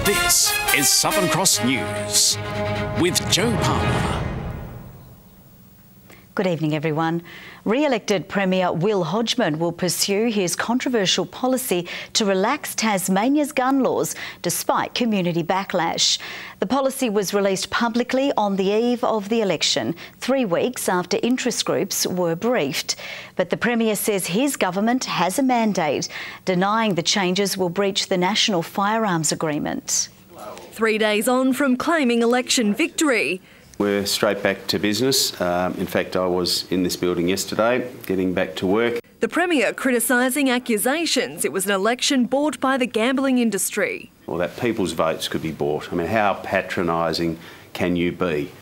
This is Southern Cross News with Joe Palmer. Good evening, everyone. Re-elected Premier Will Hodgman will pursue his controversial policy to relax Tasmania's gun laws despite community backlash. The policy was released publicly on the eve of the election, 3 weeks after interest groups were briefed. But the Premier says his government has a mandate, denying the changes will breach the National Firearms Agreement. 3 days on from claiming election victory. We're straight back to business. In fact, I was in this building yesterday, getting back to work. The Premier criticising accusations it was an election bought by the gambling industry. Well, that people's votes could be bought. I mean, how patronising can you be?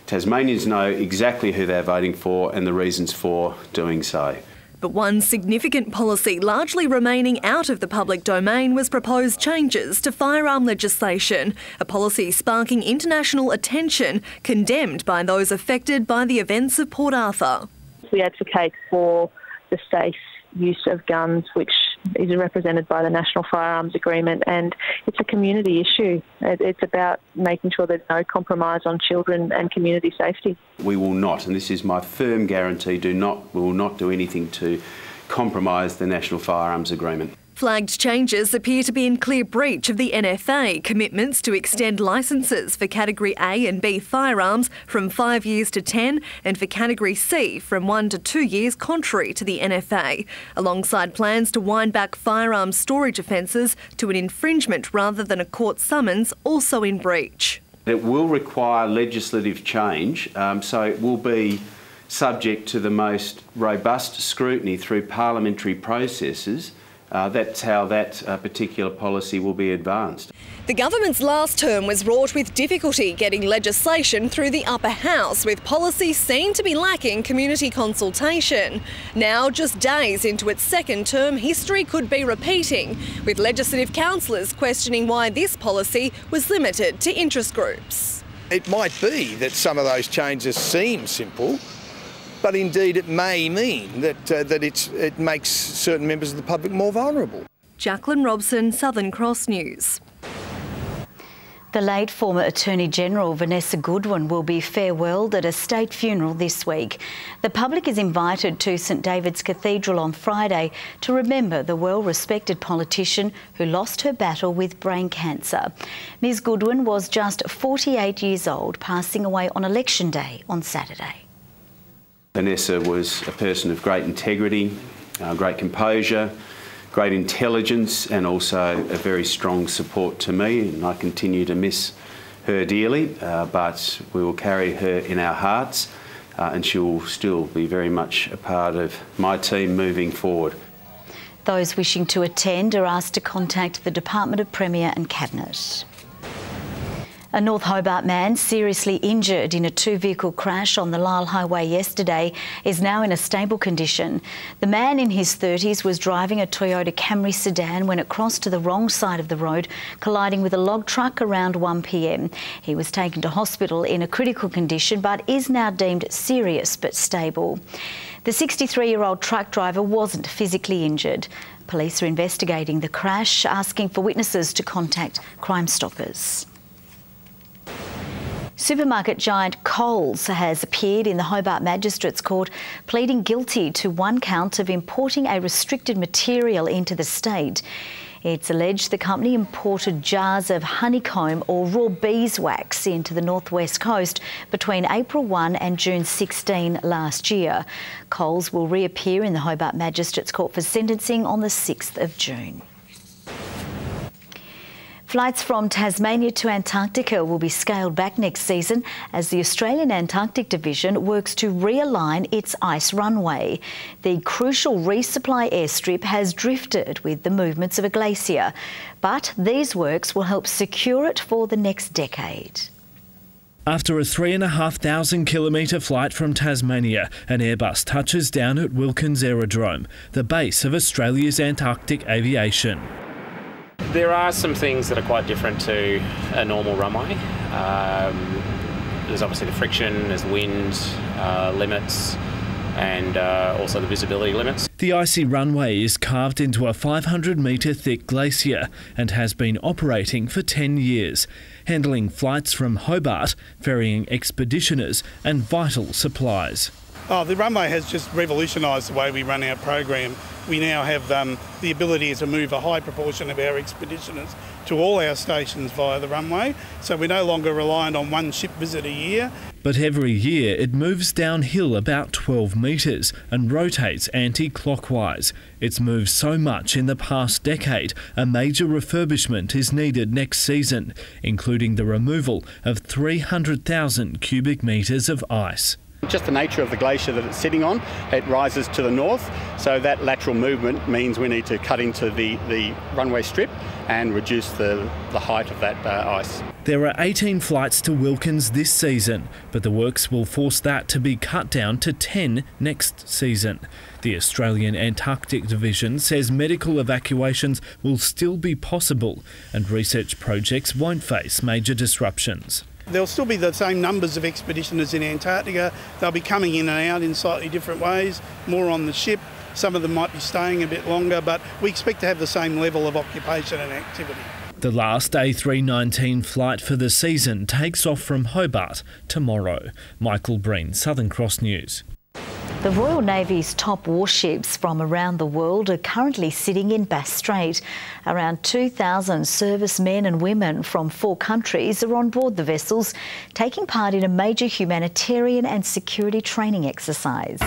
Tasmanians know exactly who they're voting for and the reasons for doing so. But one significant policy largely remaining out of the public domain was proposed changes to firearm legislation, a policy sparking international attention, condemned by those affected by the events of Port Arthur. We advocate for the safe use of guns, which is represented by the National Firearms Agreement, and it's a community issue. It's about making sure there's no compromise on children and community safety. We will not, and this is my firm guarantee, we will not do anything to compromise the National Firearms Agreement. Flagged changes appear to be in clear breach of the NFA commitments to extend licences for Category A and B firearms from 5 years to 10 and for Category C from 1 to 2 years, contrary to the NFA, alongside plans to wind back firearms storage offences to an infringement rather than a court summons, also in breach. It will require legislative change, so it will be subject to the most robust scrutiny through parliamentary processes. That's how that particular policy will be advanced. The government's last term was wrought with difficulty getting legislation through the upper house, with policies seen to be lacking community consultation. Now, just days into its second term, history could be repeating, with legislative councillors questioning why this policy was limited to interest groups. It might be that some of those changes seem simple, but indeed it may mean that it makes certain members of the public more vulnerable. Jacqueline Robson, Southern Cross News. The late former Attorney-General Vanessa Goodwin will be farewelled at a state funeral this week. The public is invited to St David's Cathedral on Friday to remember the well-respected politician who lost her battle with brain cancer. Ms Goodwin was just 48 years old, passing away on Election Day on Saturday. Vanessa was a person of great integrity, great composure, great intelligence, and also a very strong support to me, and I continue to miss her dearly, but we will carry her in our hearts, and she will still be very much a part of my team moving forward. Those wishing to attend are asked to contact the Department of Premier and Cabinet. A North Hobart man seriously injured in a two-vehicle crash on the Lyle Highway yesterday is now in a stable condition. The man in his 30s was driving a Toyota Camry sedan when it crossed to the wrong side of the road, colliding with a log truck around 1 p.m. He was taken to hospital in a critical condition but is now deemed serious but stable. The 63-year-old truck driver wasn't physically injured. Police are investigating the crash, asking for witnesses to contact Crime Stoppers. Supermarket giant Coles has appeared in the Hobart Magistrates Court, pleading guilty to one count of importing a restricted material into the state. It's alleged the company imported jars of honeycomb or raw beeswax into the northwest coast between April 1 and June 16 last year. Coles will reappear in the Hobart Magistrates Court for sentencing on the 6th of June. Flights from Tasmania to Antarctica will be scaled back next season as the Australian Antarctic Division works to realign its ice runway. The crucial resupply airstrip has drifted with the movements of a glacier, but these works will help secure it for the next decade. After a 3,500-kilometre flight from Tasmania, an Airbus touches down at Wilkins Aerodrome, the base of Australia's Antarctic aviation. There are some things that are quite different to a normal runway. There's obviously the friction, there's wind limits, and also the visibility limits. The icy runway is carved into a 500-metre thick glacier and has been operating for 10 years, handling flights from Hobart, ferrying expeditioners and vital supplies. The runway has just revolutionised the way we run our program. We now have the ability to move a high proportion of our expeditioners to all our stations via the runway, so we're no longer reliant on one ship visit a year. But every year it moves downhill about 12 metres and rotates anti-clockwise. It's moved so much in the past decade, a major refurbishment is needed next season, including the removal of 300,000 cubic metres of ice. Just the nature of the glacier that it's sitting on, it rises to the north, so that lateral movement means we need to cut into the runway strip and reduce the height of that ice. There are 18 flights to Wilkins this season, but the works will force that to be cut down to 10 next season. The Australian Antarctic Division says medical evacuations will still be possible and research projects won't face major disruptions. There'll still be the same numbers of expeditioners in Antarctica. They'll be coming in and out in slightly different ways, more on the ship. Some of them might be staying a bit longer, but we expect to have the same level of occupation and activity. The last A319 flight for the season takes off from Hobart tomorrow. Michael Breen, Southern Cross News. The Royal Navy's top warships from around the world are currently sitting in Bass Strait. Around 2,000 servicemen and women from 4 countries are on board the vessels, taking part in a major humanitarian and security training exercise.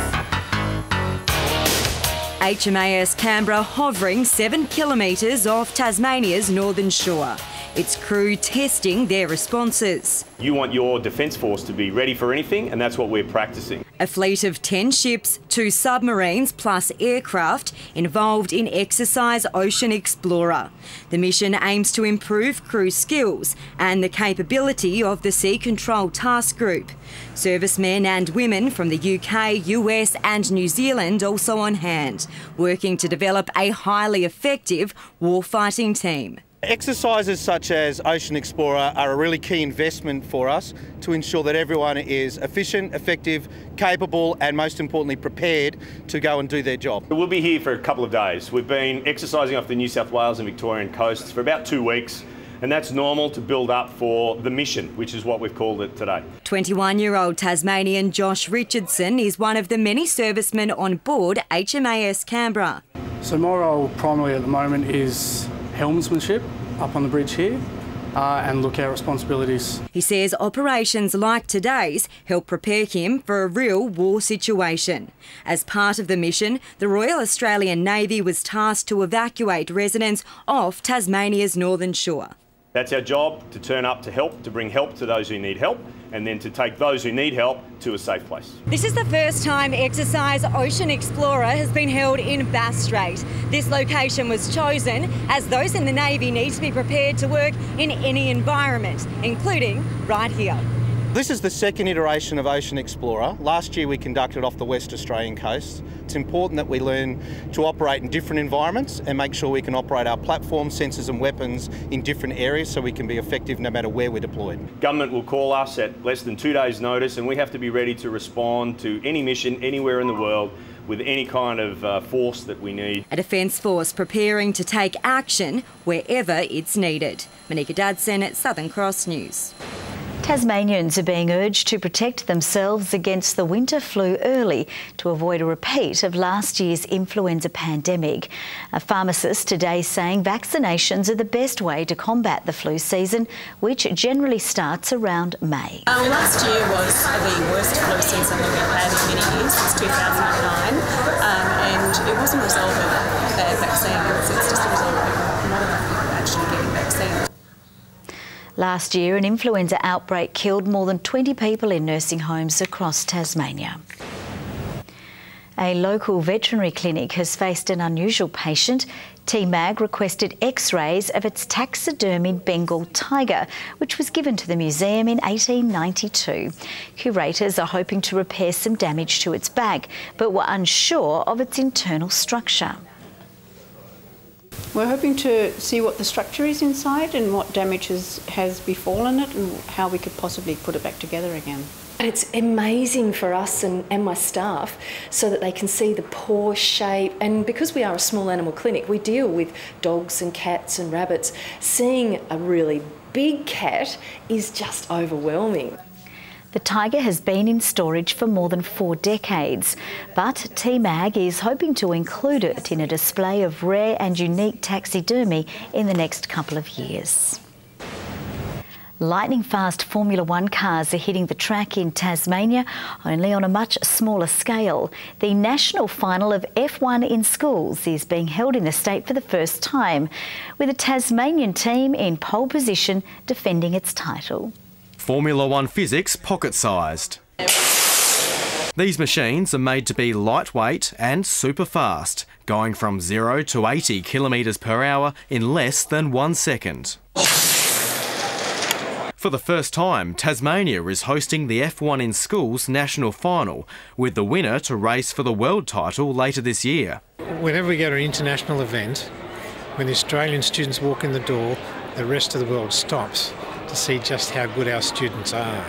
HMAS Canberra hovering 7 kilometres off Tasmania's northern shore. Its crew testing their responses. You want your Defence Force to be ready for anything, and that's what we're practicing. A fleet of 10 ships, 2 submarines plus aircraft involved in Exercise Ocean Explorer. The mission aims to improve crew skills and the capability of the Sea Control Task Group. Servicemen and women from the UK, US and New Zealand also on hand, working to develop a highly effective warfighting team. Exercises such as Ocean Explorer are a really key investment for us to ensure that everyone is efficient, effective, capable and most importantly prepared to go and do their job. We'll be here for a couple of days. We've been exercising off the New South Wales and Victorian coasts for about 2 weeks, and that's normal to build up for the mission, which is what we've called it today. 21-year-old Tasmanian Josh Richardson is one of the many servicemen on board HMAS Canberra. So my role primarily at the moment is helmsmanship up on the bridge here and lookout responsibilities. He says operations like today's help prepare him for a real war situation. As part of the mission, the Royal Australian Navy was tasked to evacuate residents off Tasmania's northern shore. That's our job, to turn up to help, to bring help to those who need help, and then to take those who need help to a safe place. This is the first time Exercise Ocean Explorer has been held in Bass Strait. This location was chosen as those in the Navy need to be prepared to work in any environment, including right here. This is the second iteration of Ocean Explorer. Last year we conducted off the West Australian coast. It's important that we learn to operate in different environments and make sure we can operate our platforms, sensors and weapons in different areas so we can be effective no matter where we're deployed. Government will call us at less than 2 days' notice, and we have to be ready to respond to any mission anywhere in the world with any kind of force that we need. A Defence Force preparing to take action wherever it's needed. Monica Dadson at Southern Cross News. Tasmanians are being urged to protect themselves against the winter flu early to avoid a repeat of last year's influenza pandemic. A pharmacist today saying vaccinations are the best way to combat the flu season, which generally starts around May. Last year was the worst flu season that we've had in many years, since 2009, and it wasn't a result of bad vaccines, it's just a result of not enough people actually getting vaccines. Last year, an influenza outbreak killed more than 20 people in nursing homes across Tasmania. A local veterinary clinic has faced an unusual patient. TMAG requested x-rays of its taxidermied Bengal Tiger, which was given to the museum in 1892. Curators are hoping to repair some damage to its back, but were unsure of its internal structure. We're hoping to see what the structure is inside and what damage has befallen it and how we could possibly put it back together again. And it's amazing for us and my staff so that they can see the paw shape. And because we are a small animal clinic, we deal with dogs and cats and rabbits. Seeing a really big cat is just overwhelming. The tiger has been in storage for more than 4 decades, but TMAG is hoping to include it in a display of rare and unique taxidermy in the next couple of years. Lightning-fast Formula One cars are hitting the track in Tasmania, only on a much smaller scale. The national final of F1 in schools is being held in the state for the first time, with a Tasmanian team in pole position defending its title. Formula One physics pocket-sized. These machines are made to be lightweight and super fast, going from 0 to 80 kilometres per hour in less than 1 second. For the first time, Tasmania is hosting the F1 in Schools national final, with the winner to race for the world title later this year. Whenever we go to an international event, when the Australian students walk in the door, the rest of the world stops to see just how good our students are.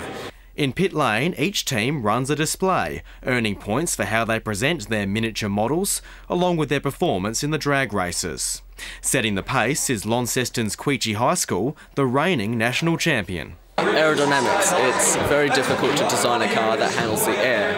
In pit lane, each team runs a display, earning points for how they present their miniature models, along with their performance in the drag races. Setting the pace is Launceston's Queechy High School, the reigning national champion. Aerodynamics. It's very difficult to design a car that handles the air,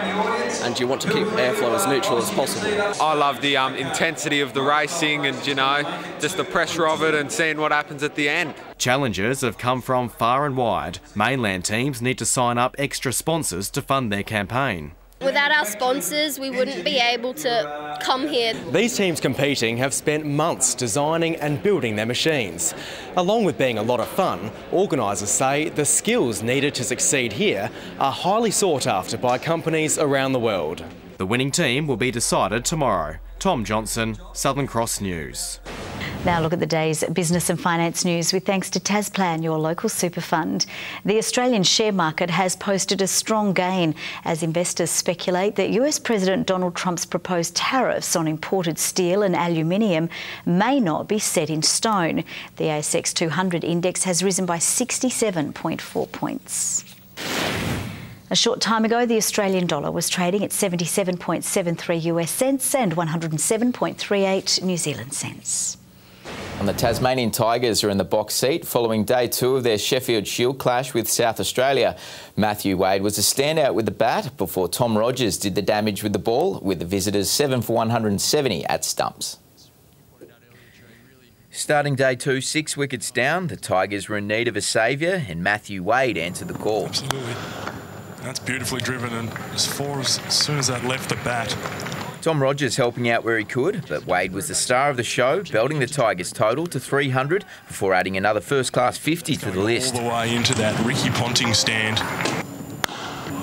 and you want to keep airflow as neutral as possible. I love the intensity of the racing and, you know, just the pressure of it and seeing what happens at the end. Challengers have come from far and wide. Mainland teams need to sign up extra sponsors to fund their campaign. Without our sponsors, we wouldn't be able to come here. These teams competing have spent months designing and building their machines. Along with being a lot of fun, organisers say the skills needed to succeed here are highly sought after by companies around the world. The winning team will be decided tomorrow. Tom Johnson, Southern Cross News. Now look at the day's business and finance news with thanks to Tasplan, your local super fund. The Australian share market has posted a strong gain as investors speculate that US President Donald Trump's proposed tariffs on imported steel and aluminium may not be set in stone. The ASX 200 index has risen by 67.4 points. A short time ago, the Australian dollar was trading at 77.73 US cents and 107.38 New Zealand cents. And the Tasmanian Tigers are in the box seat following day 2 of their Sheffield Shield clash with South Australia. Matthew Wade was a standout with the bat before Tom Rogers did the damage with the ball, with the visitors 7 for 170 at stumps. Starting day 2, 6 wickets down, the Tigers were in need of a saviour and Matthew Wade answered the call. Absolutely. That's beautifully driven and as far as soon as that left the bat. Tom Rogers helping out where he could, but Wade was the star of the show, belting the Tigers' total to 300 before adding another first-class 50 to the list. All the way into that Ricky Ponting stand.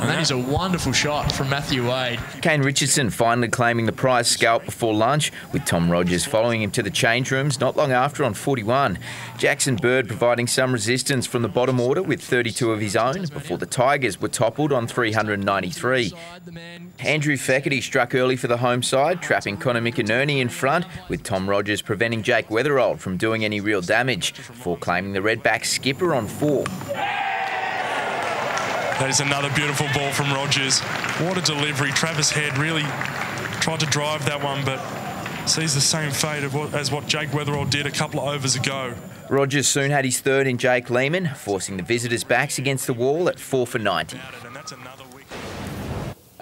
And that is a wonderful shot from Matthew Wade. Kane Richardson finally claiming the prize scalp before lunch, with Tom Rogers following him to the change rooms not long after on 41. Jackson Bird providing some resistance from the bottom order with 32 of his own before the Tigers were toppled on 393. Andrew Feckerty struck early for the home side, trapping Connor McInerney in front, with Tom Rogers preventing Jake Weatherald from doing any real damage before claiming the Redback skipper on 4. That is another beautiful ball from Rogers. What a delivery. Travis Head really tried to drive that one, but sees the same fate as what Jake Weatherall did a couple of overs ago. Rogers soon had his third in Jake Lehman, forcing the visitors' backs against the wall at 4 for 90.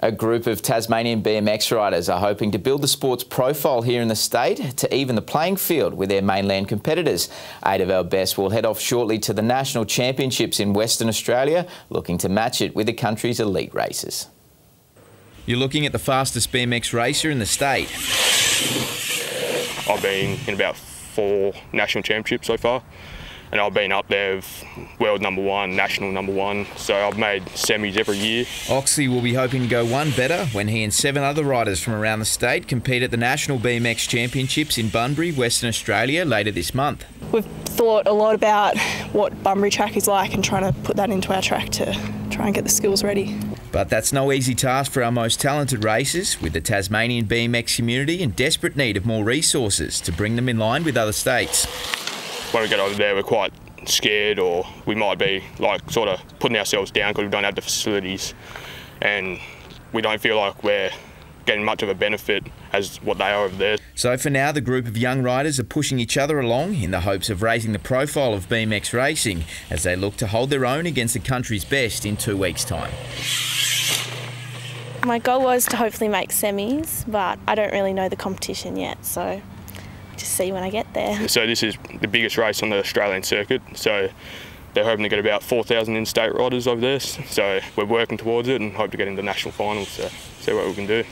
A group of Tasmanian BMX riders are hoping to build the sport's profile here in the state to even the playing field with their mainland competitors. 8 of our best will head off shortly to the National Championships in Western Australia, looking to match it with the country's elite racers. You're looking at the fastest BMX racer in the state. I've been in about 4 national championships so far. And I've been up there with world #1, national #1, so I've made semis every year. Oxley will be hoping to go one better when he and 7 other riders from around the state compete at the National BMX Championships in Bunbury, Western Australia later this month. We've thought a lot about what Bunbury track is like and trying to put that into our track to try and get the skills ready. But that's no easy task for our most talented racers, with the Tasmanian BMX community in desperate need of more resources to bring them in line with other states. When we get over there, we're quite scared, or we might be like sort of putting ourselves down because we don't have the facilities and we don't feel like we're getting much of a benefit as what they are over there. So for now, the group of young riders are pushing each other along in the hopes of raising the profile of BMX racing as they look to hold their own against the country's best in 2 weeks' time. My goal was to hopefully make semis, but I don't really know the competition yet, so just see when I get there. So this is the biggest race on the Australian circuit, so they're hoping to get about 4,000 in-state riders over there, so we're working towards it and hope to get into national finals, so see what we can do.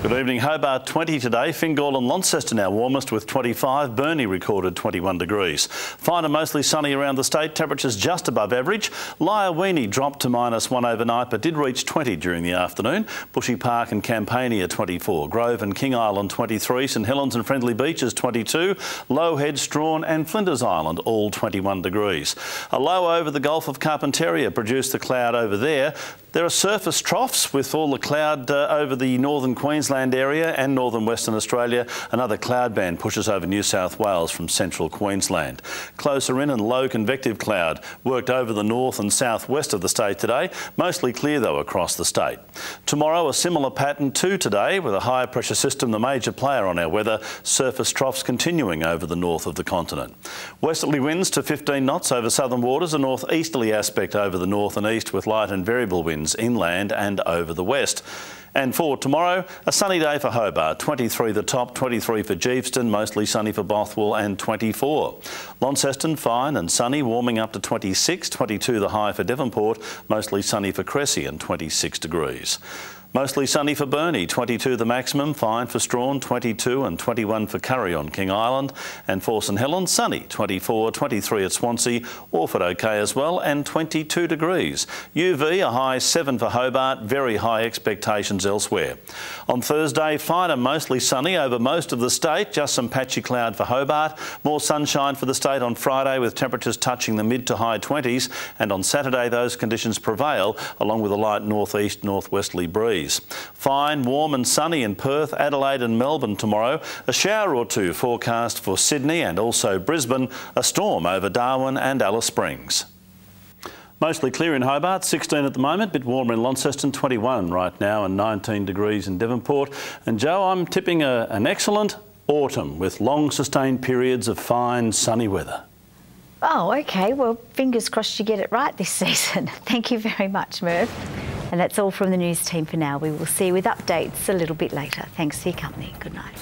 Good evening. Hobart 20 today. Fingal and Launceston our warmest with 25. Burnie recorded 21 degrees. Fine and mostly sunny around the state. Temperatures just above average. Lyowini dropped to -1 overnight but did reach 20 during the afternoon. Bushy Park and Campania 24. Grove and King Island 23. St Helens and Friendly Beaches 22. Low Head, Strawn and Flinders Island all 21 degrees. A low over the Gulf of Carpentaria produced the cloud over there. There are surface troughs with all the cloud over the northern Queensland area and northern Western Australia. Another cloud band pushes over New South Wales from central Queensland. Closer in and low convective cloud worked over the north and southwest of the state today. Mostly clear though across the state. Tomorrow a similar pattern to today with a high pressure system the major player on our weather. Surface troughs continuing over the north of the continent. Westerly winds to 15 knots over southern waters. A northeasterly aspect over the north and east with light and variable winds inland and over the west. And for tomorrow, a sunny day for Hobart, 23 the top, 23 for Geeveston, mostly sunny for Bothwell and 24. Launceston fine and sunny, warming up to 26, 22 the high for Devonport, mostly sunny for Cressy and 26 degrees. Mostly sunny for Burnie, 22 the maximum, fine for Strawn, 22 and 21 for Curry on King Island. And for St Helens, sunny, 24, 23 at Swansea, Orford okay as well, and 22 degrees. UV, a high 7 for Hobart, very high expectations elsewhere. On Thursday, fine and mostly sunny over most of the state, just some patchy cloud for Hobart. More sunshine for the state on Friday with temperatures touching the mid to high 20s, and on Saturday those conditions prevail along with a light northeast northwesterly breeze. Fine, warm and sunny in Perth, Adelaide and Melbourne tomorrow. A shower or two forecast for Sydney and also Brisbane. A storm over Darwin and Alice Springs. Mostly clear in Hobart, 16 at the moment, bit warmer in Launceston, 21 right now and 19 degrees in Devonport. And Joe, I'm tipping an excellent autumn with long sustained periods of fine sunny weather. Oh, OK. Well, fingers crossed you get it right this season. Thank you very much, Merv. And that's all from the news team for now. We will see you with updates a little bit later. Thanks for your company. Good night.